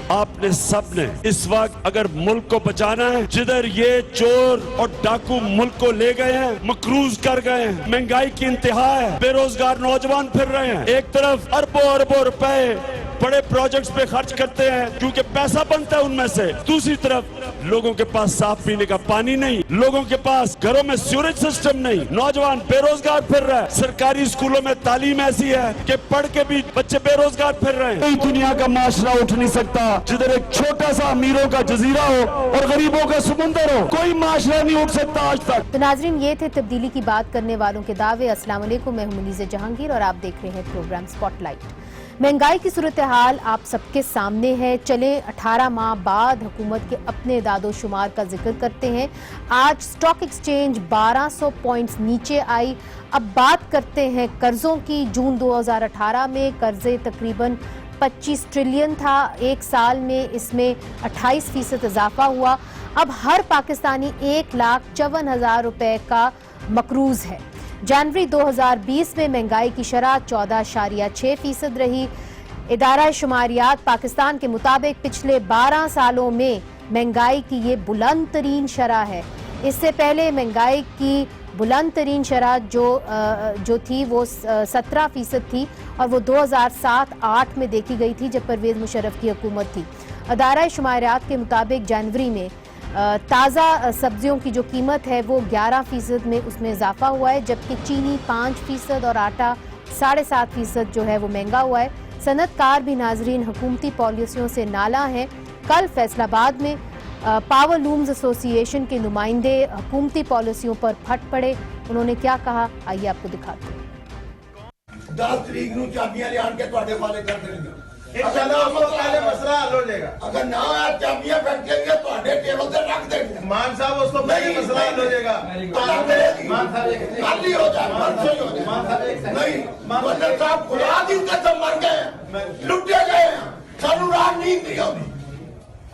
آپ نے سب نے اس وقت اگر ملک کو بچانا ہے، جدھر یہ چور اور ڈاکو ملک کو لے گئے ہیں، مقروض کر گئے ہیں، مہنگائی کی انتہا ہے، بے روزگار نوجوان پھر رہے ہیں، ایک طرف اربوں روپے بڑے پروجیکٹس پہ خرچ کرتے ہیں کیونکہ پیسہ بنتا ہے ان میں سے، دوسری طرف لوگوں کے پاس صاف پینے کا پانی نہیں، لوگوں کے پاس گھروں میں سیوریج سسٹم نہیں، نوجوان بے روزگار پھر رہا ہے، سرکاری اسکولوں میں تعلیم ایسی ہے کہ پڑھ کے بھی بچے بے روزگار پھر رہے ہیں۔ کوئی دنیا کا معاشرہ اٹھ نہیں سکتا جدھر ایک چھوٹا سا امیروں کا جزیرہ ہو اور غریبوں کا سمندر ہو، کوئی معاشرہ نہیں اٹھ سکتا آج تک۔ تو ناظرین، یہ تھے تبدیلی کی بات کرنے والوں کے دعوے۔ السلام علیکم، میں ہوں منیزہ جہانگیر اور آپ دیکھ رہے ہیں پروگرام سپاٹ لائٹ۔ مہنگائی کی صورتحال آپ سب کے سامنے ہے۔ چلیں 18 ماہ بعد حکومت کے اپنے اعداد و شمار کا ذکر کرتے ہیں۔ آج سٹاک ایکسچینج 1200 پوائنٹس نیچے آئی۔ اب بات کرتے ہیں قرضوں کی۔ جون 2018 میں قرضے تقریباً 25 ٹریلین تھا، ایک سال میں اس میں 28% اضافہ ہوا۔ اب ہر پاکستانی 1,54,000 روپے کا مقروض ہے۔ جنوری 2020 میں مہنگائی کی شرح 14.6% رہی۔ ادارہ شماریات پاکستان کے مطابق پچھلے 12 سالوں میں مہنگائی کی یہ بلند ترین شرح ہے۔ اس سے پہلے مہنگائی کی بلند ترین شرح جو تھی وہ 17% تھی اور وہ 2007-8 میں دیکھی گئی تھی جب پرویز مشرف کی حکومت تھی۔ ادارہ شماریات کے مطابق جنوری میں تازہ سبزیوں کی جو قیمت ہے وہ 11% میں اس میں اضافہ ہوا ہے، جبکہ چینی 5% اور آٹا 7.5% جو ہے وہ مہنگا ہوا ہے۔ صنعت کار بھی ناظرین حکومتی پالیسیوں سے نالاں ہیں۔ کل فیصل آباد میں پاور لومز ایسوسی ایشن کے نمائندے حکومتی پالیسیوں پر پھٹ پڑے۔ انہوں نے کیا کہا، آئیے آپ کو دکھاتے ہیں۔ 10 تاریخ نو چابیاں لے آن کے تواڈے حوالے کر دیں گے۔ مسئلہ حل ہو جائے گا۔ اگر نہ چابیاں پھینک دیں گے تواڈے ٹیبل تے رکھ دیں گے۔ مان صاحب اس کو پہلے مسئلہ حل ہو جائے گا۔ مان صاحب کل ہی ہو جائے، پرسوں ہی ہو جائے۔ نہیں گورنر صاحب خدا دی قسم مر گئے، لٹے گئے ہیں، سانو راہ نہیں دی ہوندی۔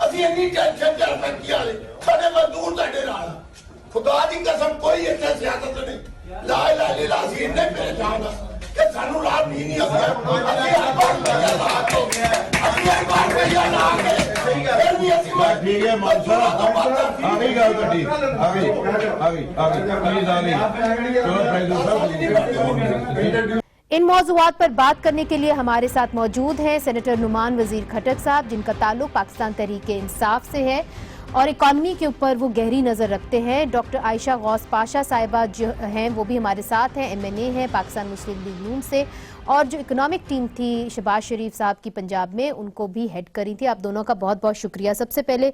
اسی اتنی ٹینشن چل پکی والے سارے مزدور ساڈے نال، خدا دی قسم کوئی اتنے سیاست نہیں، لا الہ الا اللہ اسی نے پریشان کہ سانو راہ نہیں آتی۔ اسی ہر بار میرا لاکھ ہو گیا، اسی ہر بار میرا لاکھ ہے، پھر بھی اسی بات ٹھیک ہے مان صاحب آگئی گل کٹی آگئی۔ ان موضوعات پر بات کرنے کے لیے ہمارے ساتھ موجود ہیں سینیٹر نعمان وزیر کھٹک صاحب، جن کا تعلق پاکستان تحریک انصاف سے ہے اور اکانومی کے اوپر وہ گہری نظر رکھتے ہیں۔ ڈاکٹر عائشہ غوث پاشا صاحبہ جو ہیں وہ بھی ہمارے ساتھ ہیں، MNA ہیں پاکستان مسلم لیگ نون سے، اور جو اکنامک ٹیم تھی شہباز شریف صاحب کی پنجاب میں، ان کو بھی ہیڈ کری تھی۔ آپ دونوں کا بہت بہت شکریہ۔ سب سے پہلے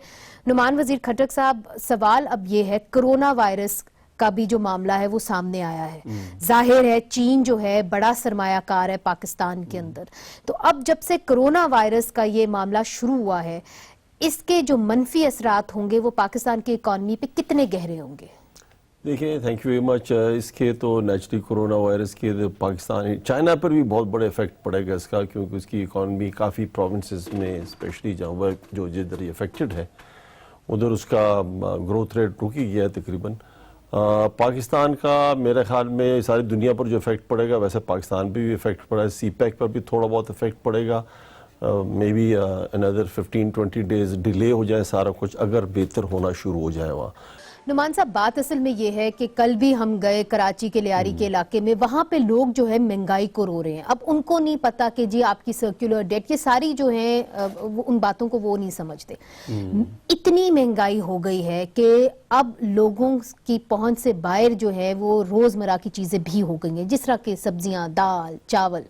نعمان وزیر کھٹک صاحب، سوال اب یہ ہے، کرونا وائرس کا بھی جو معاملہ ہے وہ سامنے آیا ہے۔ ظاہر ہے چین جو ہے بڑا سرمایہ کار ہے پاکستان کے اندر، تو اب جب سے کرونا وائرس کا یہ معاملہ شروع ہوا ہے، اس کے جو منفی اثرات ہوں گے وہ پاکستان کی اکانومی پہ کتنے گہرے ہوں گے؟ دیکھیں، تھینک یو ویری مچ۔ اس کے تو نیچرلی کرونا وائرس کے پاکستانی چائنا پر بھی بہت بڑے افیکٹ پڑے گا اس کا، کیونکہ اس کی اکانومی کافی پروونسز میں اسپیشلی جہاں جو جدھر یہ افیکٹڈ ہے ادھر اس کا گروتھ ریٹ رکی گیا ہے تقریباً۔ پاکستان کا میرے خیال میں ساری دنیا پر جو افیکٹ پڑے گا ویسے پاکستان پہ بھی افیکٹ پڑا ہے، سی پیک پر بھی تھوڑا بہت افیکٹ پڑے گا۔ May be another 15-20 days delay ہو جائے سارا کچھ، اگر بہتر ہونا شروع ہو جائے وہاں۔ نعمان صاحب، بات اصل میں یہ ہے کہ کل بھی ہم گئے کراچی کے لیاری کے علاقے میں، وہاں پہ لوگ جو ہے مہنگائی کو رو رہے ہیں۔ اب ان کو نہیں پتا کہ جی آپ کی سرکولر ڈیٹ، یہ ساری جو ہیں ان باتوں کو وہ نہیں سمجھتے۔ اتنی مہنگائی ہو گئی ہے کہ اب لوگوں کی پہنچ سے باہر جو ہے وہ روزمرہ کی چیزیں بھی ہو گئی ہیں، جس طرح کہ سبزیاں، دال، چاول۔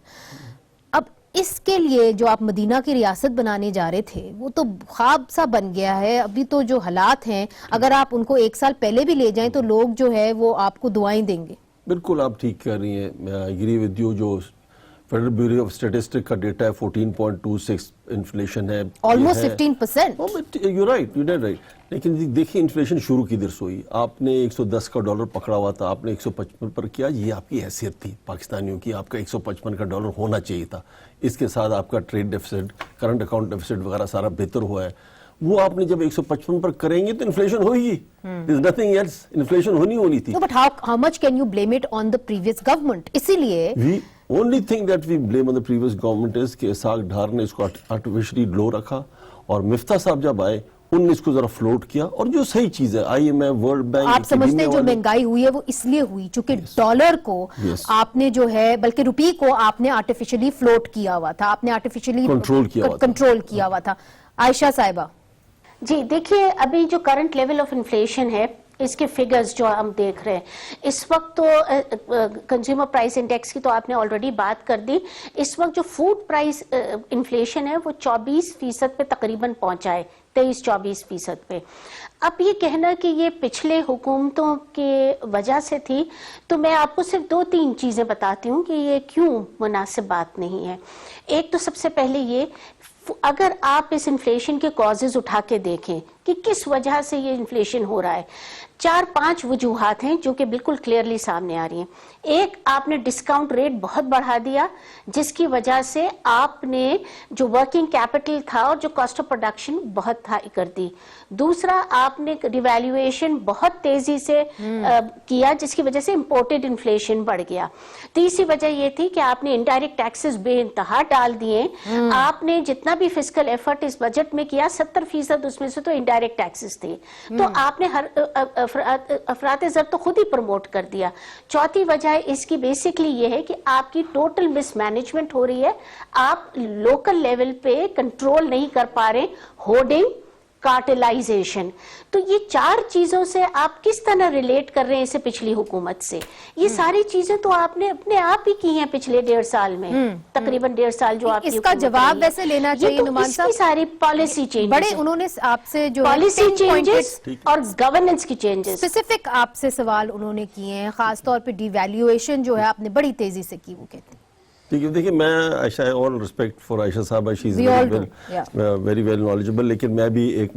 اب اس کے لیے جو آپ مدینہ کی ریاست بنانے جا رہے تھے وہ تو خواب سا بن گیا ہے۔ ابھی تو جو حالات ہیں اگر آپ ان کو ایک سال پہلے بھی لے جائیں تو لوگ جو ہے وہ آپ کو دعائیں دیں گے۔ بالکل آپ ٹھیک کہہ رہی ہیں، میں ایگری ود یو۔ جو فیڈرل بیورو آف اسٹیٹسٹک کا ڈیٹا ہے 14.26 انفلیشن ہے، almost 15%۔ You right, you did right. لیکن دیکھیں انفلیشن شروع کدھر سے ہوئی؟ آپ نے 110 کا ڈالر پکڑا ہوا تھا، آپ نے 155 پر کیا، یہ آپ کی حیثیت تھی پاکستانیوں کی، آپ کا 155 کا ڈالر ہونا چاہیے تھا۔ اس کے ساتھ آپ کا trade deficit, current account deficit وغیرہ سارا بہتر ہوا ہے۔ وہ آپ نے جب 155 پر کریں گے تو انفلیشن ہوئی، there's nothing else، انفلیشن ہونی تھی۔ But how much can you blame it on the previous government؟ اسی لیے We only thing that we blame on the previous government is کہ اسحاق ڈھار نے اس کو artificially low رکھا، اور مفتاح صاحب جب آئے انہوں نے اس کو ذرا فلوٹ کیا, اور جو صحیح چیز ہے IMF ورلڈ بینک. آپ سمجھتے ہیں جو مہنگائی ہوئی ہے وہ اس لیے ہوئی چونکہ ڈالر کو آپ نے جو ہے, بلکہ روپی کو آپ نے آرٹیفیشلی فلوٹ کیا ہوا تھا, آپ نے آرٹیفیشلی کنٹرول کیا ہوا تھا. عائشہ صاحبہ جی دیکھیے, ابھی جو کرنٹ لیول آف انفلیشن ہے اس کے فگرز جو ہم دیکھ رہے ہیں اس وقت, تو کنزیومر پرائس انڈیکس کی تو آپ نے آلریڈی بات کر دی. اس وقت جو فوڈ پرائس انفلیشن ہے وہ 24% پہ تقریباً پہنچا ہے, 23-24% پہ. اب یہ کہنا کہ یہ پچھلے حکومتوں کے وجہ سے تھی, تو میں آپ کو صرف 2-3 چیزیں بتاتی ہوں کہ یہ کیوں مناسب بات نہیں ہے. ایک تو سب سے پہلے یہ, اگر آپ اس انفلیشن کے کازز اٹھا کے دیکھیں کہ کس وجہ سے یہ انفلیشن ہو رہا ہے, 4-5 وجوہات ہیں جو کہ بالکل کلیئرلی سامنے آ رہی ہیں. ایک, آپ نے ڈسکاؤنٹ ریٹ بہت بڑھا دیا جس کی وجہ سے آپ نے جو ورکنگ کیپٹل تھا اور جو کاسٹ آف پروڈکشن بہت ہائی کر دی. دوسرا, آپ نے ریویلیویشن بہت تیزی سے کیا جس کی وجہ سے امپورٹڈ انفلیشن بڑھ گیا. تیسری وجہ یہ تھی کہ آپ نے انڈائریکٹ ٹیکسز بے انتہا ڈال دیے. آپ نے جتنا بھی فسکل ایفرٹ اس بجٹ میں کیا 70% اس میں سے تو انڈائریکٹ ٹیکسز تھے, تو آپ نے ہر افراط زر تو خود ہی پروموٹ کر دیا. چوتھی وجہ اس کی بیسکلی یہ ہے کہ آپ کی ٹوٹل مس مینجمنٹ ہو رہی ہے, آپ لوکل لیول پہ کنٹرول نہیں کر پا رہے, ہوڈنگ, کارٹلائزیشن. تو یہ 4 چیزوں سے آپ کس طرح ریلیٹ کر رہے ہیں اسے پچھلی حکومت سے؟ یہ ساری چیزیں تو آپ نے اپنے آپ ہی کی ہیں پچھلے 1.5 سال میں, تقریباً 1.5 سال جو آپ کی اس کا جواب ویسے لینا چاہیے نعمان صاحب. ساری پالیسی چینج, بڑے انہوں نے آپ سے جو پالیسی چینجز اور گورننس کی چینجز, اسپیسیفک آپ سے سوال انہوں نے کیے ہیں, خاص طور پہ ڈی ویلیویشن جو ہے آپ نے بڑی تیزی سے کی, وہ کہتے ہیں. دیکھیے میں عائشہ, آل ریسپیکٹ فار عائشہ صاحبہ, شی از ویری ویل نالجبل, لیکن میں بھی ایک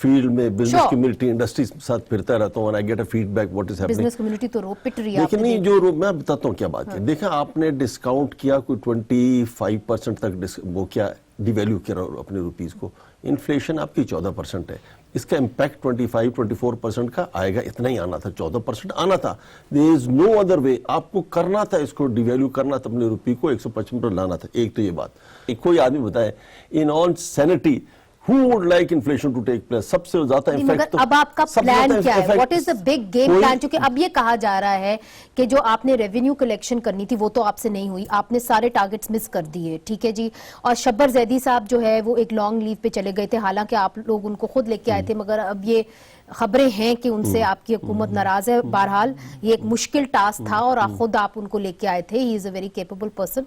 فیلڈ میں بزنس کمیونٹی انڈسٹری ساتھ پھرتا رہتا ہوں, and I get a feedback what is happening. Business community تو رو پٹ رہی ہے. لیکن نہیں, جو میں بتاتا ہوں کیا بات ہے. دیکھیں آپ نے ڈسکاؤنٹ کیا کوئی 25% تک وہ کیا ڈی ویلیو کیا اپنے روپیز کو. انفلیشن آپ کی 14% ہے, اس کا امپیکٹ 25-24% کا آئے گا, اتنا ہی آنا تھا, 14% آنا تھا. there is no other way, آپ کو کرنا تھا, اس کو ڈی ویلیو کرنا تھا, اپنے روپی کو 155 پر لانا تھا. ایک تو یہ بات. ایک کوئی آدمی بتائے in all sanity who would like inflation to take place, سب سے زیادہ مگر اب آپ کا پلان کیا ہے, what is the big game plan؟ چونکہ اب یہ کہا جا رہا ہے کہ جو آپ نے ریونیو کلیکشن کرنی تھی وہ تو آپ سے نہیں ہوئی, آپ نے سارے ٹارگٹس مس کر دیے, ٹھیک ہے جی. اور شبر زیدی صاحب جو ہے وہ ایک لانگ لیو پہ چلے گئے تھے, حالانکہ آپ لوگ ان کو خود لے کے آئے تھے, مگر اب یہ خبریں ہیں کہ ان سے آپ کی حکومت ناراض ہے. بہرحال یہ ایک مشکل ٹاسک تھا اور خود آپ ان کو لے کے آئے تھے, ہی از اے ویری کیپیبل پرسن.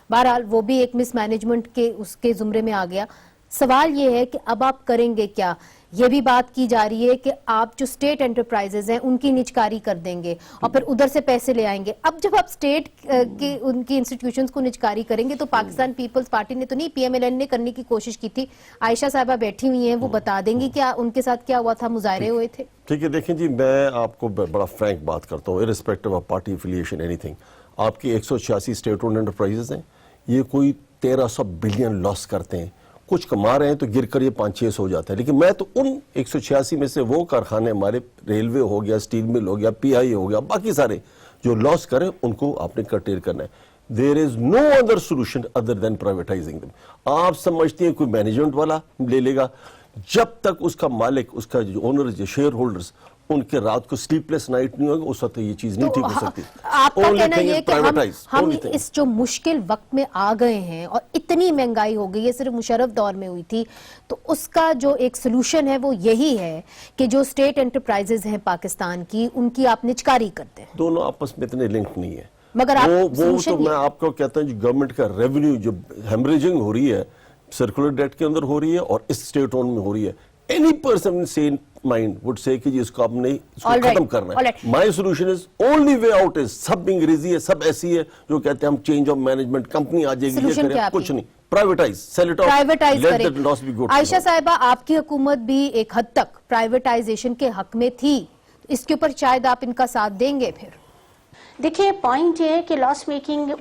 بہرحال وہ بھی ایک مس مینجمنٹ کے اس کے زمرے میں آ گیا. سوال یہ ہے کہ اب آپ کریں گے کیا؟ یہ بھی بات کی جا رہی ہے کہ آپ جو اسٹیٹ انٹرپرائزز ہیں ان کی نجکاری کر دیں گے اور پھر ادھر سے پیسے لے آئیں گے. اب جب آپ اسٹیٹ کی ان کی انسٹیٹیوشنز کو نجکاری کریں گے تو پاکستان پیپلز پارٹی نے تو نہیں, PMLN نے کرنے کی کوشش کی تھی. عائشہ صاحبہ بیٹھی ہوئی ہیں, وہ بتا دیں گی کیا ان کے ساتھ کیا ہوا تھا, مظاہرے ہوئے تھے. ٹھیک ہے, دیکھیں جی میں آپ کو بڑا فرینک بات کرتا ہوں, irrespective of party affiliation anything. آپ کی 186 اسٹیٹ اونڈ انٹرپرائزز ہیں, یہ کوئی 1300 بلین لاس کرتے ہیں. کچھ کما رہے ہیں تو گر کر یہ 5-6 ہو جاتا ہے, لیکن میں تو ان 186 میں سے وہ کارخانے ہمارے ریلوے ہو گیا, اسٹیل مل ہو گیا, PI ہو گیا, باقی سارے جو لاس کریں ان کو آپ نے کرٹیل کرنا ہے. There is no other solution other than privatizing them. آپ سمجھتے ہیں کوئی مینجمنٹ والا لے لے گا, جب تک اس کا مالک, اس کا جو اونرز, جو شیئر ہولڈرز, ان کے رات کو سلیپ لیس نائٹ نہیں ہوگا, اس وقت یہ چیز نہیں ٹھیک ہو سکتی. آپ کا کہنا یہ کہ ہم اس جو مشکل وقت میں آ گئے ہیں اور اتنی مہنگائی ہو گئی ہے, صرف مشرف دور میں ہوئی تھی, تو اس کا جو ایک سلوشن ہے وہ یہی ہے کہ جو اسٹیٹ انٹرپرائزز ہیں پاکستان کی, ان کی آپ نجکاری کرتے ہیں. دونوں آپس میں اتنے لنک نہیں ہے, مگر وہ تو میں آپ کو کہتا ہوں جو گورنمنٹ کا ریونیو جو ہیمریجنگ ہو رہی ہے, سرکولر ڈیٹ کے اندر ہو رہی ہے اور اس اسٹیٹ اون میں ہو رہی ہے. Any person in sane mind would say کہ اس کو آپ نے اس کو ختم کرنا ہے. My solution is only way out is سب انگریزی ہے, سب ایسی ہے جو کہتے ہیں ہم چینج آف مینجمنٹ, کمپنی آ جائے گی, یہ کریں, کچھ نہیں, privatize, sell it off, let the loss be good. Ayesha صاحبہ, آپ کی حکومت بھی ایک حد تک پرائیویٹائزیشن کے حق میں تھی, اس کے اوپر شاید آپ ان کا ساتھ دیں گے. پھر دیکھیے پوائنٹ یہ ہے کہ لاس میکنگ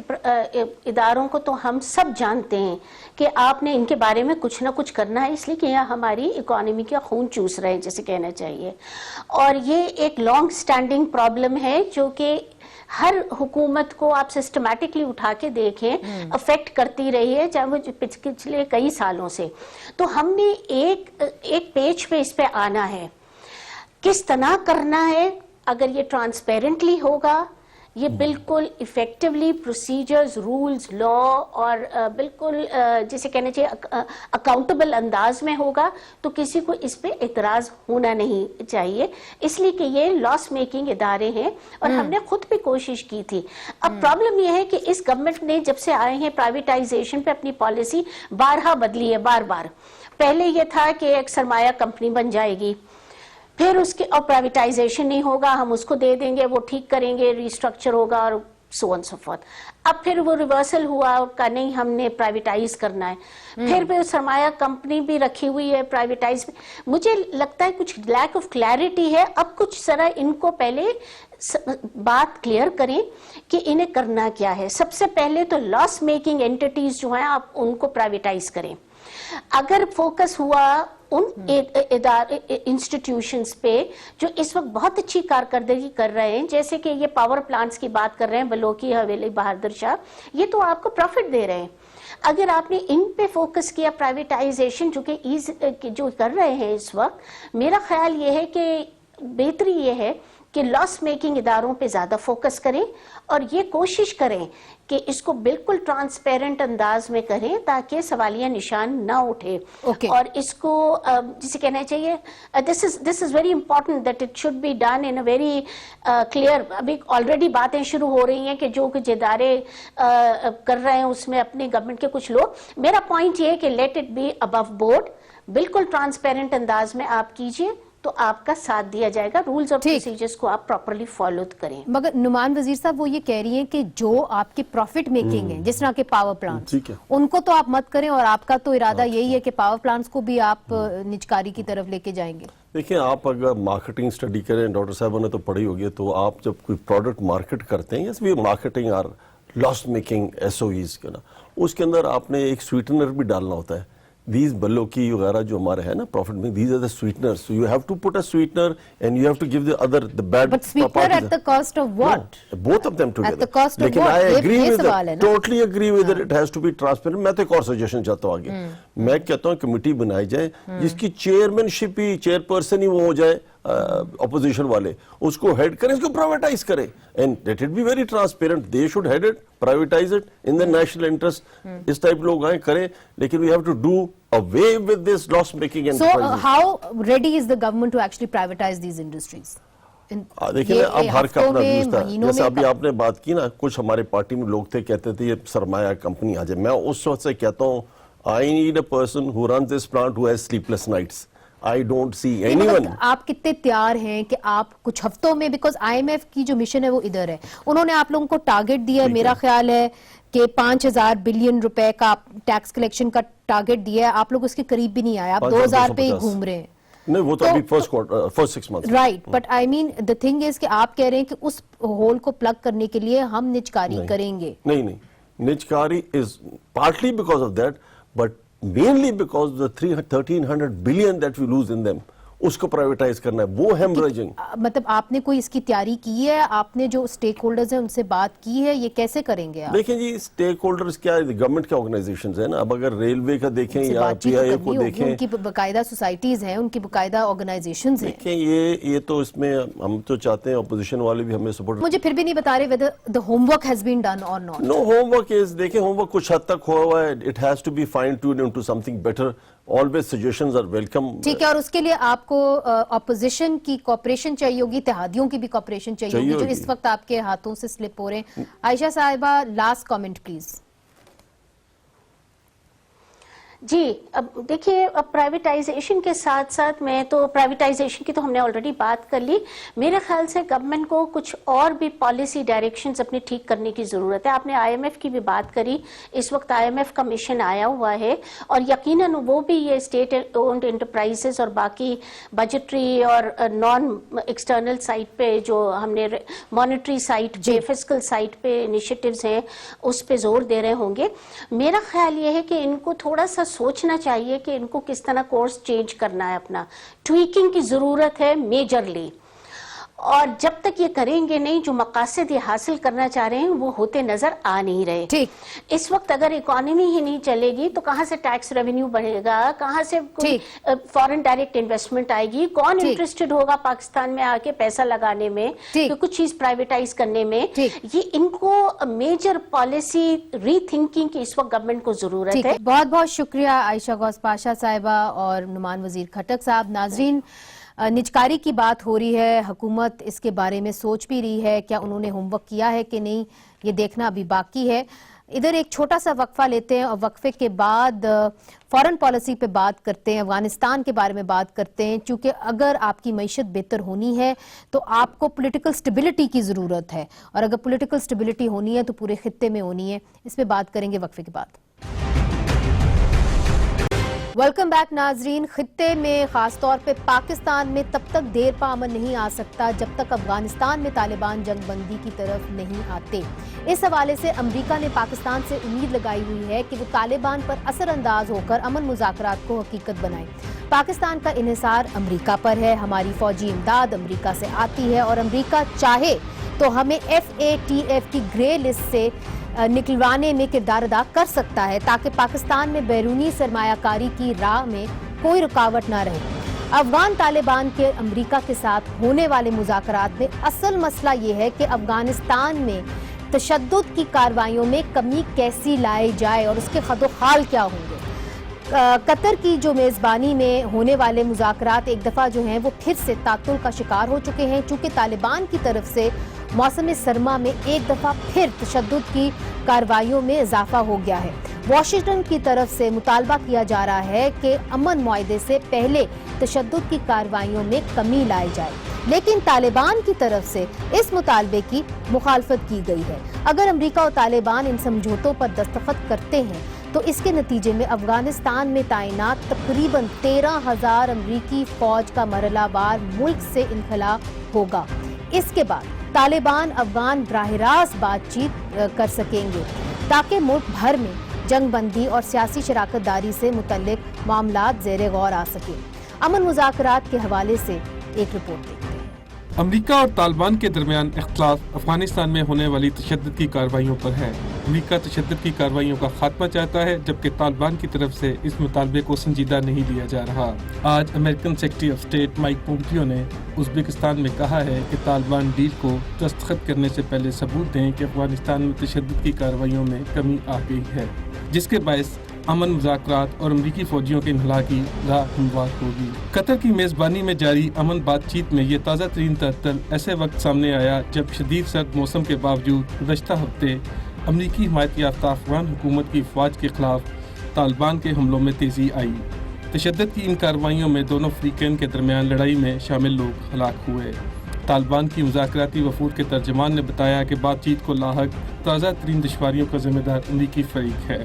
اداروں کو تو ہم سب جانتے ہیں کہ آپ نے ان کے بارے میں کچھ نہ کچھ کرنا ہے, اس لیے کہ یہ ہماری اکانومی کا خون چوس رہے ہیں جیسے کہنا چاہیے, اور یہ ایک لانگ سٹینڈنگ پرابلم ہے جو کہ ہر حکومت کو آپ سسٹمیٹکلی اٹھا کے دیکھیں افیکٹ کرتی رہی ہے، چاہے وہ پچھلے کئی سالوں سے. تو ہم نے ایک پیج پہ اس پہ آنا ہے، کس طرح کرنا ہے. اگر یہ ٹرانسپیرنٹلی ہوگا، یہ بالکل افیکٹولی پروسیجرز، رولز، لا اور بالکل جسے کہنا چاہیے اکاؤنٹیبل انداز میں ہوگا، تو کسی کو اس پہ اعتراض ہونا نہیں چاہیے، اس لیے کہ یہ لاس میکنگ ادارے ہیں اور ہم نے خود بھی کوشش کی تھی. اب پرابلم یہ ہے کہ اس گورنمنٹ نے جب سے آئے ہیں پرائیویٹائزیشن پہ اپنی پالیسی بارہا بدلی ہے، بار. پہلے یہ تھا کہ ایک سرمایہ کمپنی بن جائے گی، پھر اس کے اور پرائیویٹائزیشن نہیں ہوگا، ہم اس کو دے دیں گے، وہ ٹھیک کریں گے، ریسٹرکچر ہوگا اور سو آن سو فورتھ. اب پھر وہ ریورسل ہوا اور کہا نہیں ہم نے پرائیویٹائز کرنا ہے، پھر بھی سرمایہ کمپنی بھی رکھی ہوئی ہے پرائیویٹائز. مجھے لگتا ہے کچھ لیک آف کلیئرٹی ہے. اب کچھ ذرا ان کو پہلے بات کلیئر کریں کہ انہیں کرنا کیا ہے. سب سے پہلے تو لاس میکنگ اینٹیٹیز جو ہیں آپ ان کو پرائیویٹائز کریں. اگر فوکس ہوا ان انسٹیٹیوشنز پہ جو اس وقت بہت اچھی کارکردگی کر رہے ہیں، جیسے کہ یہ پاور پلانٹس کی بات کر رہے ہیں، بلوکی، حویلی، بہادر شاہ، یہ تو آپ کو پروفٹ دے رہے ہیں. اگر آپ نے ان پہ فوکس کیا پرائیویٹائزیشن جو کر رہے ہیں اس وقت، میرا خیال یہ ہے کہ بہتری یہ ہے کہ لاس میکنگ اداروں پہ زیادہ فوکس کریں اور یہ کوشش کریں کہ اس کو بالکل ٹرانسپیرنٹ انداز میں کریں تاکہ سوالیہ نشان نہ اٹھے. اور اس کو جسے کہنا چاہیے this is very important that it should be done in a very clear. ابھی آلریڈی باتیں شروع ہو رہی ہیں کہ جو کچھ ادارے کر رہے ہیں اس میں اپنی گورنمنٹ کے کچھ لوگ. میرا پوائنٹ یہ ہے کہ let it be above board, بالکل ٹرانسپیرنٹ انداز میں آپ کیجئے تو آپ کا ساتھ دیا جائے گا. رولز اور پروسیجرز کو آپ پراپرلی فالو کریں. مگر نعمان وزیر صاحب وہ یہ کہہ رہی ہیں کہ جو آپ کی پروفٹ میکنگ ہے، جس طرح کے پاور پلانٹس، ان کو تو آپ مت کریں، اور آپ کا تو ارادہ یہی ہے کہ پاور پلانٹس کو بھی آپ نجکاری کی طرف لے کے جائیں گے. دیکھیں آپ اگر مارکیٹنگ اسٹڈی کریں، ڈاکٹر صاحبہ نے تو پڑھی ہوگی، تو آپ جب کوئی پروڈکٹ مارکیٹ کرتے ہیں، یہ مارکیٹنگ اور لاس میکنگ SOEs کا نا، اس کے اندر آپ نے ایک سویٹنر بھی ڈالنا ہوتا ہے. These بلوکی وغیرہ جو ہمارے ہیں نا پروفٹ میں، these are the sweeteners, so you have to put a sweetener and you have to give the bad But sweetener at the cost of what? No, both of them together. At the cost of لیکن what? I agree یہ with سوال ہے that, نا. totally agree with it, it has to be transparent. میں تو ایک اور suggestion چاہتا ہوں آگے. میں کہتا ہوں کمیٹی بنائی جائے جس کی chairman ship he, chair person he وہ ہو جائے اپوزیشن والے، اس کو ہیڈ کریں، اس کو پرائیویٹائز کریں and let it be very transparent. They should head it, privatize it in the national interest. اس ٹائپ لوگ آئیں کریں، لیکن we have to do away with this loss making enterprises. So how ready is the government to actually privatize these industries? دیکھیں اب ہر کا اپنا views تھا. جیسے ابھی آپ نے بات کی نا، کچھ ہمارے پارٹی میں لوگ تھے کہتے تھے یہ سرمایہ کمپنی آ جائے. میں اس وقت سے کہتا ہوں I need a person who runs this plant who has sleepless nights. I don't see anyone. آپ کتنے تیار ہیں کہ آپ کچھ ہفتوں میں، بیکاز IMF کی جو مشن ہے وہ ادھر ہے، انہوں نے آپ لوگوں کو ٹارگٹ دیا ہے، میرا خیال ہے کہ 5,000 بلین روپے کا ٹیکس کلیکشن کا ٹارگٹ دیا ہے، آپ لوگ اس کے قریب بھی نہیں آئے، آپ 2,000 پہ ہی گھوم رہے ہیں. نہیں وہ تو ابھی first 6 months. Right, but I mean the thing is کہ آپ کہہ رہے ہیں کہ اس ہول کو پلگ کرنے کے لیے ہم نجکاری کریں گے. نہیں نجکاری is partly because of that, but mainly because of the 1,300 billion that we lose in them. اس کو پرائیویٹائز کرنا ہے، وہ ہیمریجنگ. مطلب آپ نے کوئی اس کی تیاری کی ہے؟ آپ نے جو اسٹیک ہولڈرز ہیں ان سے بات کی ہے؟ یہ کیسے کریں گے آپ؟ دیکھیں جی اسٹیک ہولڈرز کیا گورنمنٹ کے آرگنائزیشنز ہیں نا. اب اگر ریلوے کا دیکھیں یا PIA کو دیکھیں، ان کی باقاعدہ سوسائٹیز ہیں، ان کی باقاعدہ آرگنائزیشنز ہیں. دیکھیں یہ تو اس میں ہم تو چاہتے ہیں اپوزیشن والے بھی ہمیں سپورٹ. مجھے پھر بھی نہیں بتا رہے whether the homework has been done or not. No, homework is, دیکھیں homework کچھ حد تک ہوا ہوا ہے. It has to be fine tuned into something better. Always suggestions are welcome. ٹھیک ہے، اور اس کے لیے آپ کو اپوزیشن کی کوپریشن چاہیے ہوگی، اتحادیوں کی بھی کوپریشن چاہیے ہوگی جو اس وقت آپ کے ہاتھوں سے سلپ ہو رہے ہیں. عائشہ صاحبہ لاسٹ کامنٹ پلیز. جی اب دیکھیے، اب پرائیویٹائزیشن کے ساتھ ساتھ میں تو پرائیویٹائزیشن کی تو ہم نے آلریڈی بات کر لی. میرے خیال سے گورنمنٹ کو کچھ اور بھی پالیسی ڈائریکشنز اپنی ٹھیک کرنے کی ضرورت ہے. آپ نے IMF کی بھی بات کری، اس وقت IMF کا مشن آیا ہوا ہے اور یقیناً وہ بھی یہ اسٹیٹ اونڈ انٹرپرائزز اور باقی بجٹری اور نان ایکسٹرنل سائٹ پہ جو ہم نے مانیٹری سائٹ پہ، فسکل سائٹ پہ انیشیٹیوز ہیں اس پہ زور دے رہے ہوں گے. میرا خیال یہ ہے کہ ان کو تھوڑا سا سوچنا چاہیے کہ ان کو کس طرح کورس چینج کرنا ہے، اپنا ٹویکنگ کی ضرورت ہے میجرلی. اور جب تک یہ کریں گے نہیں، جو مقاصد یہ حاصل کرنا چاہ رہے ہیں وہ ہوتے نظر آ نہیں رہے. ٹھیک. اس وقت اگر اکانومی ہی نہیں چلے گی تو کہاں سے ٹیکس ریونیو بڑھے گا، کہاں سے کوئی فورن ڈائریکٹ انویسٹمنٹ آئے گی، کون انٹرسٹڈ ہوگا پاکستان میں آ کے پیسہ لگانے میں، کچھ چیز پرائیویٹائز کرنے میں. یہ ان کو میجر پالیسی ری تھنکنگ کی اس وقت گورنمنٹ کو ضرورت ہے. بہت بہت شکریہ عائشہ غوث پاشا صاحبہ اور نعمان وزیر کھٹک صاحب. ناظرین، نجکاری کی بات ہو رہی ہے، حکومت اس کے بارے میں سوچ بھی رہی ہے، کیا انہوں نے ہوم ورک کیا ہے کہ نہیں، یہ دیکھنا ابھی باقی ہے. ادھر ایک چھوٹا سا وقفہ لیتے ہیں اور وقفے کے بعد فارن پالیسی پہ بات کرتے ہیں، افغانستان کے بارے میں بات کرتے ہیں. چونکہ اگر آپ کی معیشت بہتر ہونی ہے تو آپ کو پولیٹیکل سٹیبلٹی کی ضرورت ہے، اور اگر پولیٹیکل سٹیبلٹی ہونی ہے تو پورے خطے میں ہونی ہے. اس پہ بات کریں گے وقفے کے بعد. ویلکم بیک ناظرین. خطے میں خاص طور پہ پاکستان میں تب تک دیر پا امن نہیں آ سکتا جب تک افغانستان میں طالبان جنگ بندی کی طرف نہیں آتے. اس حوالے سے امریکہ نے پاکستان سے امید لگائی ہوئی ہے کہ وہ طالبان پر اثر انداز ہو کر امن مذاکرات کو حقیقت بنائیں. پاکستان کا انحصار امریکہ پر ہے، ہماری فوجی امداد امریکہ سے آتی ہے، اور امریکہ چاہے تو ہمیں FATF کی گرے لسٹ سے نکلوانے میں کردار ادا کر سکتا ہے تاکہ پاکستان میں بیرونی سرمایہ کاری کی راہ میں کوئی رکاوٹ نہ رہے. افغان طالبان کے امریکہ کے ساتھ ہونے والے مذاکرات میں اصل مسئلہ یہ ہے کہ افغانستان میں تشدد کی کارروائیوں میں کمی کیسی لائی جائے اور اس کے خد و خال کیا ہوں گے. قطر کی جو میزبانی میں ہونے والے مذاکرات ایک دفعہ جو ہیں وہ پھر سے تعطل کا شکار ہو چکے ہیں، چونکہ طالبان کی طرف سے موسم سرما میں ایک دفعہ پھر تشدد کی کارروائیوں میں اضافہ ہو گیا ہے. واشنگٹن کی طرف سے مطالبہ کیا جا رہا ہے کہ امن معاہدے سے پہلے تشدد کی کارروائیوں میں کمی لائی جائے، لیکن طالبان کی طرف سے اس مطالبے کی مخالفت کی گئی ہے. اگر امریکہ اور طالبان ان سمجھوتوں پر دستخط کرتے ہیں تو اس کے نتیجے میں افغانستان میں تعینات تقریباً 13,000 امریکی فوج کا مرحلہ وار ملک سے انخلا ہوگا. اس کے بعد طالبان افغان براہ راست بات چیت کر سکیں گے تاکہ ملک بھر میں جنگ بندی اور سیاسی شراکت داری سے متعلق معاملات زیر غور آ سکیں. امن مذاکرات کے حوالے سے ایک رپورٹ دیکھتے ہیں. امریکہ اور طالبان کے درمیان اختلاف افغانستان میں ہونے والی تشدد کی کارروائیوں پر ہے. امریکہ تشدد کی کارروائیوں کا خاتمہ چاہتا ہے، جبکہ طالبان کی طرف سے اس مطالبے کو سنجیدہ نہیں لیا جا رہا. آج American secretary of state mic Pompeo نے ازبکستان میں کہا ہے کہ طالبان ڈیل کو دستخط کرنے سے پہلے ثبوت دیں کہ افغانستان میں تشدد کی کارروائیوں میں کمی آ گئی ہے، جس کے باعث امن مذاکرات اور امریکی فوجیوں کے انخلا کی راہ ہموار ہوگی. قطر کی میزبانی میں جاری امن بات چیت میں یہ تازہ ترین تعطل ایسے وقت سامنے آیا جب شدید سرد موسم کے باوجود گزشتہ ہفتے امریکی حمایت یافتہ افغان حکومت کی افواج کے خلاف طالبان کے حملوں میں تیزی آئی. تشدد کی ان کارروائیوں میں دونوں فریقین کے درمیان لڑائی میں شامل لوگ ہلاک ہوئے. طالبان کی مذاکراتی وفود کے ترجمان نے بتایا کہ بات چیت کو لاحق تازہ ترین دشواریوں کا ذمہ دار امریکی فریق ہے.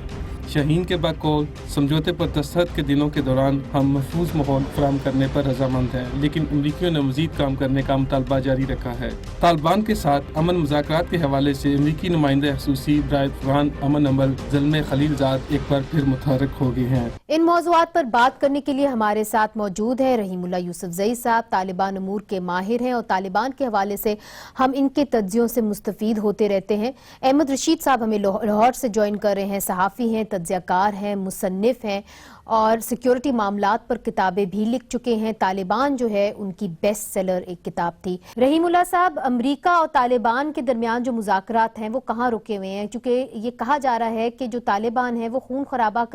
شاہین کے بقول سمجھوتے پر دستخط کے دنوں کے دوران ہم محفوظ ماحول فراہم کرنے پر رضامند ہیں، لیکن امریکیوں نے مزید کام کرنے کا مطالبہ جاری رکھا ہے. طالبان کے ساتھ امن مذاکرات کے حوالے سے امریکی نمائندہ خصوصی برائے افغان امن عمل زلمے خلیل زاد ایک بار پھر متحرک ہو گئے ہیں. ان موضوعات پر بات کرنے کے لیے ہمارے ساتھ موجود ہیں رحیم اللہ یوسفزئی صاحب، طالبان امور کے ماہر ہیں اور طالبان کے حوالے سے ہم ان کے تجزیوں سے مستفید ہوتے رہتے ہیں. احمد رشید صاحب ہمیں لاہور سے جوائن کر رہے ہیں، صحافی ہیں، تجزیہ کار ہیں، مصنف ہیں اور سیکیورٹی معاملات پر کتابیں بھی لکھ چکے ہیں. طالبان جو ہے ان کی بیسٹ سیلر ایک کتاب تھی. رحیم اللہ صاحب، امریکہ اور طالبان کے درمیان جو مذاکرات ہیں وہ کہاں رکے ہوئے ہیں؟ چونکہ یہ کہا جا رہا ہے کہ جو طالبان ہیں وہ خون خرابہ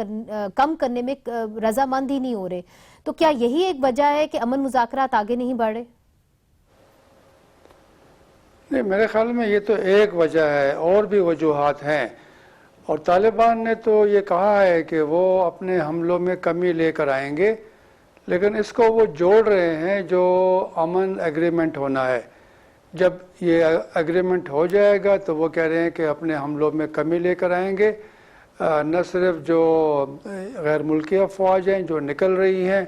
کم کرنے میں رضامند ہی نہیں ہو رہے، تو کیا یہی ایک وجہ ہے کہ امن مذاکرات آگے نہیں بڑھ رہے؟ نہیں، میرے خیال میں یہ تو ایک وجہ ہے، اور بھی وجوہات ہیں. اور طالبان نے تو یہ کہا ہے کہ وہ اپنے حملوں میں کمی لے کر آئیں گے، لیکن اس کو وہ جوڑ رہے ہیں جو امن ایگریمنٹ ہونا ہے. جب یہ ایگریمنٹ ہو جائے گا تو وہ کہہ رہے ہیں کہ اپنے حملوں میں کمی لے کر آئیں گے. نہ صرف جو غیر ملکی افواج ہیں جو نکل رہی ہیں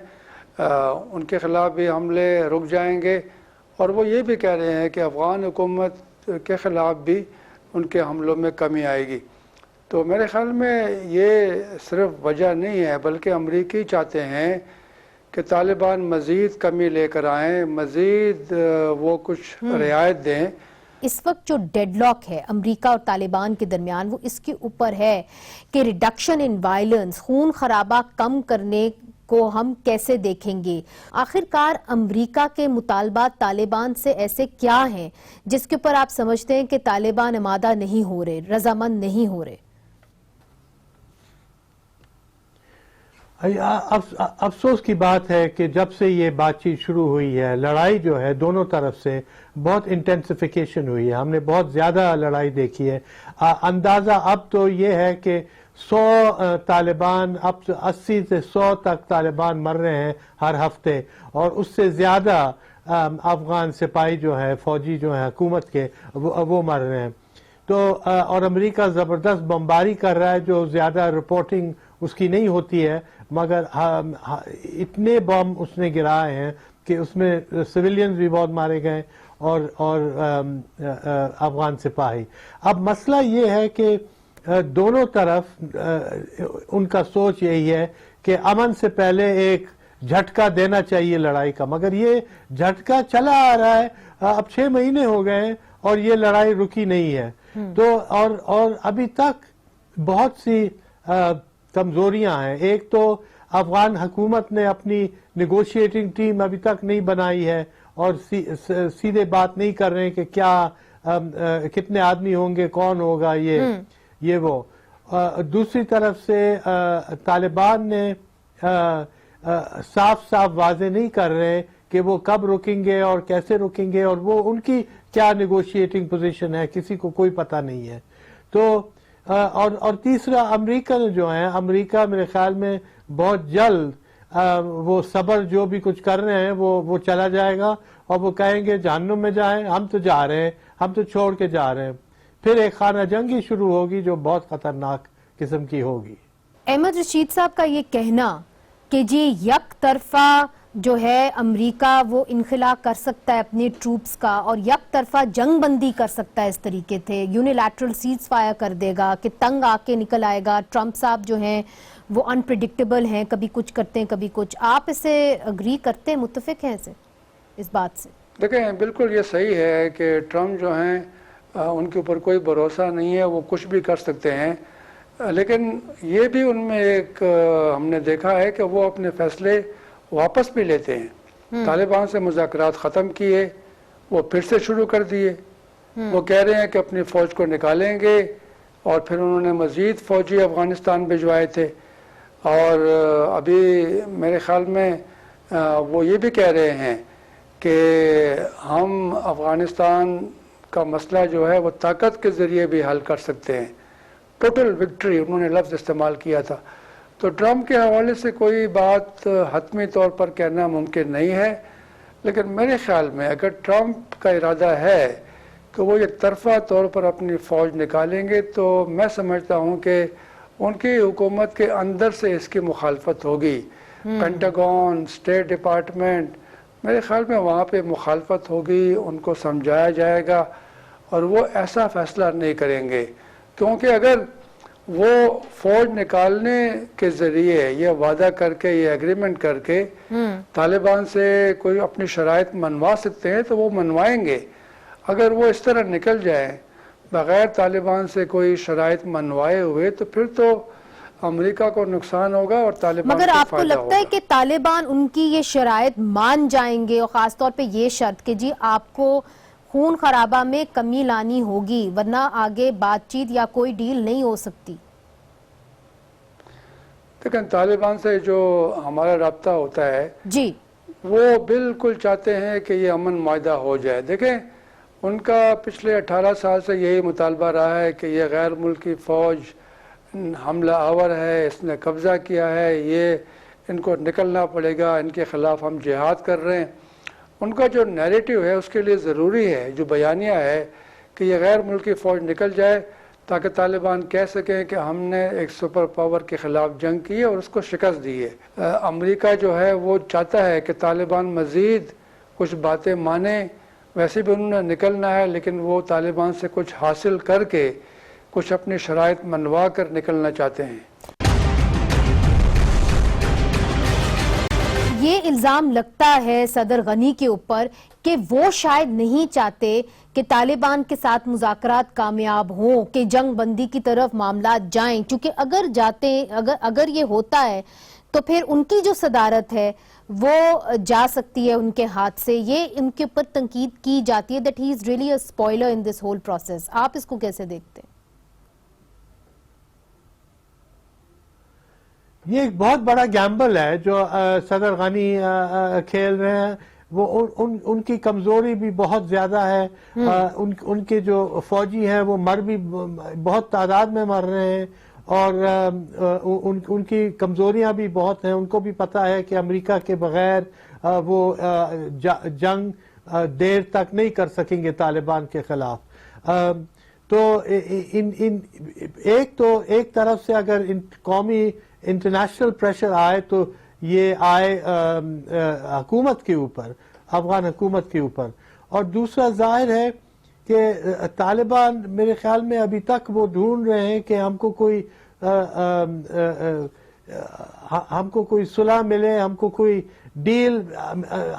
ان کے خلاف بھی حملے رک جائیں گے، اور وہ یہ بھی کہہ رہے ہیں کہ افغان حکومت کے خلاف بھی ان کے حملوں میں کمی آئے گی. تو میرے خیال میں یہ صرف وجہ نہیں ہے، بلکہ امریکی چاہتے ہیں کہ طالبان مزید کمی لے کر آئیں، مزید وہ کچھ رعایت دیں. اس وقت جو ڈیڈ لاک ہے امریکہ اور طالبان کے درمیان وہ اس کے اوپر ہے کہ ریڈکشن ان وائلنس، خون خرابہ کم کرنے کو ہم کیسے دیکھیں گے. آخرکار امریکہ کے مطالبات طالبان سے ایسے کیا ہیں جس کے اوپر آپ سمجھتے ہیں کہ طالبان آمادہ نہیں ہو رہے، رضامند نہیں ہو رہے؟ افسوس کی بات ہے کہ جب سے یہ بات چیت شروع ہوئی ہے، لڑائی جو ہے دونوں طرف سے بہت انٹینسیفیکیشن ہوئی ہے. ہم نے بہت زیادہ لڑائی دیکھی ہے. اندازہ اب تو یہ ہے کہ 100 طالبان، اب 80 سے 100 تک طالبان مر رہے ہیں ہر ہفتے، اور اس سے زیادہ افغان سپاہی جو ہے، فوجی جو ہیں حکومت کے، وہ مر رہے ہیں. تو اور امریکہ زبردست بمباری کر رہا ہے جو زیادہ رپورٹنگ اس کی نہیں ہوتی ہے، مگر اتنے بم اس نے گرائے ہیں کہ اس میں سویلینز بھی بہت مارے گئے اور افغان سپاہی. اب مسئلہ یہ ہے کہ دونوں طرف ان کا سوچ یہی ہے کہ امن سے پہلے ایک جھٹکا دینا چاہیے لڑائی کا، مگر یہ جھٹکا چلا آ رہا ہے. اب 6 مہینے ہو گئے ہیں اور یہ لڑائی رکی نہیں ہے. تو اور ابھی تک بہت سی کمزوریاں ہیں. ایک تو افغان حکومت نے اپنی نیگوشیٹنگ ٹیم ابھی تک نہیں بنائی ہے اور سیدھے بات نہیں کر رہے ہیں کہ کیا کتنے آدمی ہوں گے، کون ہوگا، یہ وہ. دوسری طرف سے طالبان نے صاف واضح نہیں کر رہے کہ وہ کب رکیں گے اور کیسے رکیں گے، اور وہ ان کی کیا نیگوشیٹنگ پوزیشن ہے کسی کو کوئی پتہ نہیں ہے. تو اور تیسرا امریکہ جو ہیں، امریکہ میرے خیال میں بہت جلد وہ صبر جو بھی کچھ کر رہے ہیں وہ چلا جائے گا اور وہ کہیں گے جہنم میں جائیں، ہم تو جا رہے ہیں، ہم تو چھوڑ کے جا رہے ہیں. پھر ایک خانہ جنگی شروع ہوگی جو بہت خطرناک قسم کی ہوگی. احمد رشید صاحب کا یہ کہنا کہ جی یک طرفہ جو ہے امریکہ وہ انخلا کر سکتا ہے اپنے ٹروپس کا اور یک طرفہ جنگ بندی کر سکتا ہے، اس طریقے سے یونیلیٹرل سیز فائر کر دے گا کہ تنگ آ کے نکل آئے گا. ٹرمپ صاحب جو ہیں وہ انپریڈکٹیبل ہیں، کبھی کچھ کرتے ہیں کبھی کچھ. آپ اسے اگری کرتے ہیں، متفق ہیں اس بات سے؟ دیکھیں بالکل یہ صحیح ہے کہ ٹرمپ جو ہیں ان کے اوپر کوئی بھروسہ نہیں ہے، وہ کچھ بھی کر سکتے ہیں. لیکن یہ بھی ان میں ایک ہم نے دیکھا ہے کہ وہ اپنے فیصلے واپس بھی لیتے ہیں. طالبان سے مذاکرات ختم کیے، وہ پھر سے شروع کر دیے. وہ کہہ رہے ہیں کہ اپنی فوج کو نکالیں گے، اور پھر انہوں نے مزید فوجی افغانستان بھجوائے تھے. اور ابھی میرے خیال میں وہ یہ بھی کہہ رہے ہیں کہ ہم افغانستان کا مسئلہ جو ہے وہ طاقت کے ذریعے بھی حل کر سکتے ہیں. ٹوٹل وکٹری انہوں نے لفظ استعمال کیا تھا. تو ٹرمپ کے حوالے سے کوئی بات حتمی طور پر کہنا ممکن نہیں ہے. لیکن میرے خیال میں اگر ٹرمپ کا ارادہ ہے کہ وہ ایک طرفہ طور پر اپنی فوج نکالیں گے تو میں سمجھتا ہوں کہ ان کی حکومت کے اندر سے اس کی مخالفت ہوگی. پینٹاگون، اسٹیٹ ڈپارٹمنٹ، میرے خیال میں وہاں پہ مخالفت ہوگی. ان کو سمجھایا جائے گا اور وہ ایسا فیصلہ نہیں کریں گے، کیونکہ اگر وہ فوج نکالنے کے ذریعے یہ وعدہ کر کے، یہ ایگریمنٹ کر کے طالبان سے کوئی اپنی شرائط منوا سکتے ہیں تو وہ منوائیں گے. اگر وہ اس طرح نکل جائیں بغیر طالبان سے کوئی شرائط منوائے ہوئے تو پھر تو امریکہ کو نقصان ہوگا اور طالبان کو مگر فائدہ آپ کو لگتا ہے کہ طالبان ان کی یہ شرائط مان جائیں گے، اور خاص طور پہ یہ شرط کہ جی آپ کو خون خرابہ میں کمی لانی ہوگی ورنہ آگے بات چیت یا کوئی ڈیل نہیں ہو سکتی؟ لیکن طالبان سے جو ہمارا رابطہ ہوتا ہے جی وہ بالکل چاہتے ہیں کہ یہ امن معاہدہ ہو جائے. دیکھیں ان کا پچھلے 18 سال سے یہی مطالبہ رہا ہے کہ یہ غیر ملکی فوج حملہ آور ہے، اس نے قبضہ کیا ہے، یہ ان کو نکلنا پڑے گا، ان کے خلاف ہم جہاد کر رہے ہیں. ان کا جو نیریٹو ہے اس کے لیے ضروری ہے، جو بیانیہ ہے کہ یہ غیر ملکی فوج نکل جائے تاکہ طالبان کہہ سکیں کہ ہم نے ایک سپر پاور کے خلاف جنگ کی ہے اور اس کو شکست دی ہے. امریکہ جو ہے وہ چاہتا ہے کہ طالبان مزید کچھ باتیں مانیں. ویسے بھی انہوں نے نکلنا ہے لیکن وہ طالبان سے کچھ حاصل کر کے کچھ اپنی شرائط منوا کر نکلنا چاہتے ہیں. یہ الزام لگتا ہے صدر غنی کے اوپر کہ وہ شاید نہیں چاہتے کہ طالبان کے ساتھ مذاکرات کامیاب ہوں، کہ جنگ بندی کی طرف معاملات جائیں، کیونکہ اگر یہ ہوتا ہے تو پھر ان کی جو صدارت ہے وہ جا سکتی ہے ان کے ہاتھ سے. یہ ان کے اوپر تنقید کی جاتی ہے that he is really a spoiler in this whole process. آپ اس کو کیسے دیکھتے ہیں؟ یہ ایک بہت بڑا گیمبل ہے جو صدر غنی کھیل رہے ہیں. وہ ان کی کمزوری بھی بہت زیادہ ہے. ان کے جو فوجی ہیں وہ بھی بہت تعداد میں مر رہے ہیں، اور ان کی کمزوریاں بھی بہت ہیں. ان کو بھی پتا ہے کہ امریکہ کے بغیر وہ جنگ دیر تک نہیں کر سکیں گے طالبان کے خلاف. تو ایک طرف سے اگر قومی انٹرنیشنل پریشر آئے تو یہ آئے حکومت کے اوپر، افغان حکومت کے اوپر. اور دوسرا ظاہر ہے کہ طالبان میرے خیال میں ابھی تک وہ ڈھونڈ رہے ہیں کہ ہم کو کوئی صلح ملے، ہم کو کوئی ڈیل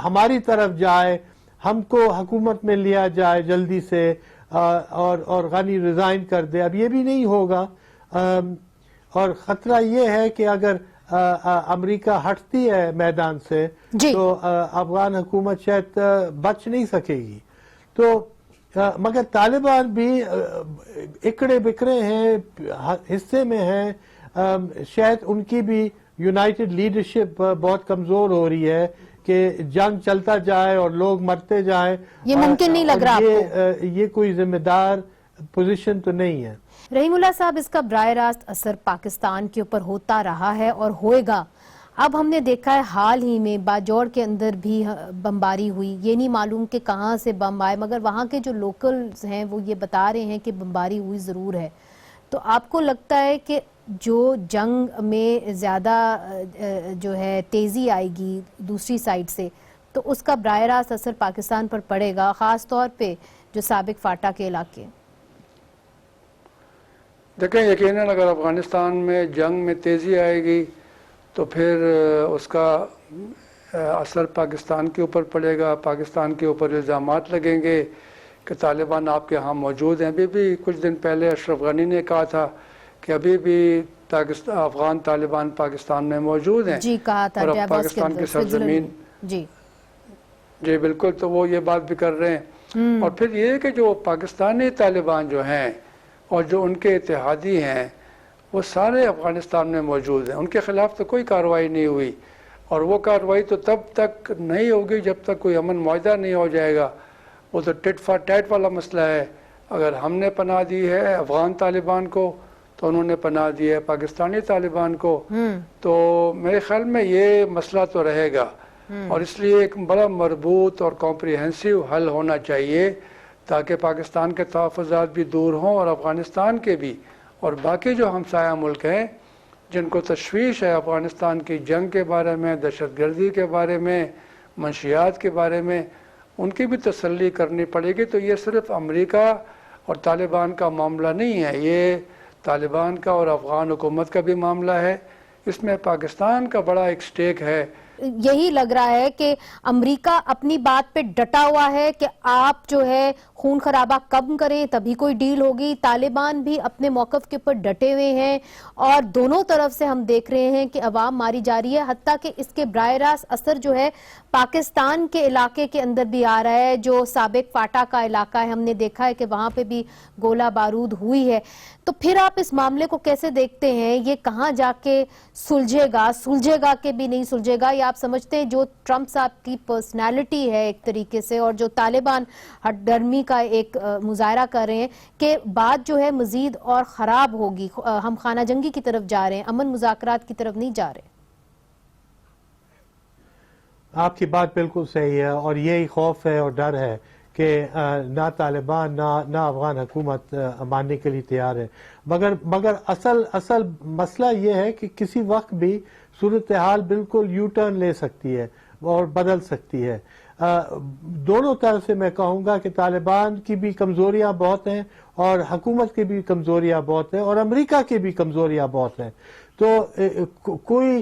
ہماری طرف جائے، ہم کو حکومت میں لیا جائے جلدی سے، اور غنی ریزائن کر دے. اب یہ بھی نہیں ہوگا، اور خطرہ یہ ہے کہ اگر امریکہ ہٹتی ہے میدان سے تو افغان حکومت شاید بچ نہیں سکے گی. تو مگر طالبان بھی اکڑے بکھرے ہیں، حصے میں ہیں. شاید ان کی بھی یونائٹڈ لیڈرشپ بہت کمزور ہو رہی ہے کہ جنگ چلتا جائے اور لوگ مرتے جائیں. یہ ممکن نہیں لگ رہا. یہ کوئی ذمہ دار پوزیشن تو نہیں ہے. رحیم اللہ صاحب، اس کا براہ راست اثر پاکستان کے اوپر ہوتا رہا ہے اور ہوئے گا. اب ہم نے دیکھا ہے حال ہی میں باجوڑ کے اندر بھی بمباری ہوئی. یہ نہیں معلوم کہ کہاں سے بم آئے، مگر وہاں کے جو لوکلز ہیں وہ یہ بتا رہے ہیں کہ بمباری ہوئی ضرور ہے. تو آپ کو لگتا ہے کہ جو جنگ میں زیادہ جو ہے تیزی آئے گی دوسری سائڈ سے، تو اس کا براہ راست اثر پاکستان پر پڑے گا، خاص طور پہ جو سابق فاٹا کے علاقے؟ دیکھیں، یقیناً اگر افغانستان میں جنگ میں تیزی آئے گی تو پھر اس کا اثر پاکستان کے اوپر پڑے گا. پاکستان کے اوپر الزامات لگیں گے کہ طالبان آپ کے ہاں موجود ہیں. ابھی بھی کچھ دن پہلے اشرف غنی نے کہا تھا کہ ابھی بھی افغان طالبان پاکستان میں موجود ہیں. جی کہا تھا، اور اب پاکستان کی سرزمین. جی بالکل، تو وہ یہ بات بھی کر رہے ہیں. اور پھر یہ کہ جو پاکستانی طالبان جو ہیں اور جو ان کے اتحادی ہیں وہ سارے افغانستان میں موجود ہیں. ان کے خلاف تو کوئی کارروائی نہیں ہوئی، اور وہ کارروائی تو تب تک نہیں ہوگی جب تک کوئی امن معاہدہ نہیں ہو جائے گا. وہ تو ٹٹ فار ٹیٹ والا مسئلہ ہے. اگر ہم نے پناہ دی ہے افغان طالبان کو تو انہوں نے پناہ دی ہے پاکستانی طالبان کو. تو میرے خیال میں یہ مسئلہ تو رہے گا، اور اس لیے ایک بڑا مربوط اور کمپریہنسو حل ہونا چاہیے تاکہ پاکستان کے تحفظات بھی دور ہوں، اور افغانستان کے بھی، اور باقی جو ہمسایہ ملک ہیں جن کو تشویش ہے افغانستان کی جنگ کے بارے میں، دہشت گردی کے بارے میں، منشیات کے بارے میں، ان کی بھی تسلی کرنی پڑے گی. تو یہ صرف امریکہ اور طالبان کا معاملہ نہیں ہے، یہ طالبان کا اور افغان حکومت کا بھی معاملہ ہے. اس میں پاکستان کا بڑا ایک سٹیک ہے. یہی لگ رہا ہے کہ امریکہ اپنی بات پہ ڈٹا ہوا ہے کہ آپ جو ہے خون خرابہ کم کریں تبھی کوئی ڈیل ہوگی. طالبان بھی اپنے موقف کے اوپر ڈٹے ہوئے ہیں، اور دونوں طرف سے ہم دیکھ رہے ہیں کہ عوام ماری جا رہی ہے. حتیٰ کہ اس کے براہ راست اثر جو ہے پاکستان کے علاقے کے اندر بھی آ رہا ہے. جو سابق فاٹا کا علاقہ ہے، ہم نے دیکھا ہے کہ وہاں پہ بھی گولہ بارود ہوئی ہے. تو پھر آپ اس معاملے کو کیسے دیکھتے ہیں؟ یہ کہاں جا کے سلجھے گا کہ بھی نہیں سلجھے گا؟ یا آپ سمجھتے ہیں جو ٹرمپ صاحب کی پرسنالٹی ہے ایک طریقے سے، اور جو طالبان ہٹ درمی کا ایک مظاہرہ کر رہے ہیں کہ بات جو ہے مزید اور خراب ہوگی، ہم خانہ جنگی کی طرف جا رہے ہیں، امن مذاکرات کی طرف نہیں جا رہے؟ آپ کی بات بالکل صحیح ہے، اور یہی خوف ہے اور ڈر ہے کہ نہ طالبان نہ افغان حکومت ماننے کے لیے تیار ہے. مگر اصل مسئلہ یہ ہے کہ کسی وقت بھی صورتحال بالکل یو ٹرن لے سکتی ہے اور بدل سکتی ہے. دونوں طرف سے میں کہوں گا کہ طالبان کی بھی کمزوریاں بہت ہیں، اور حکومت کی بھی کمزوریاں بہت ہیں، اور امریکہ کی بھی کمزوریاں بہت ہیں. تو کوئی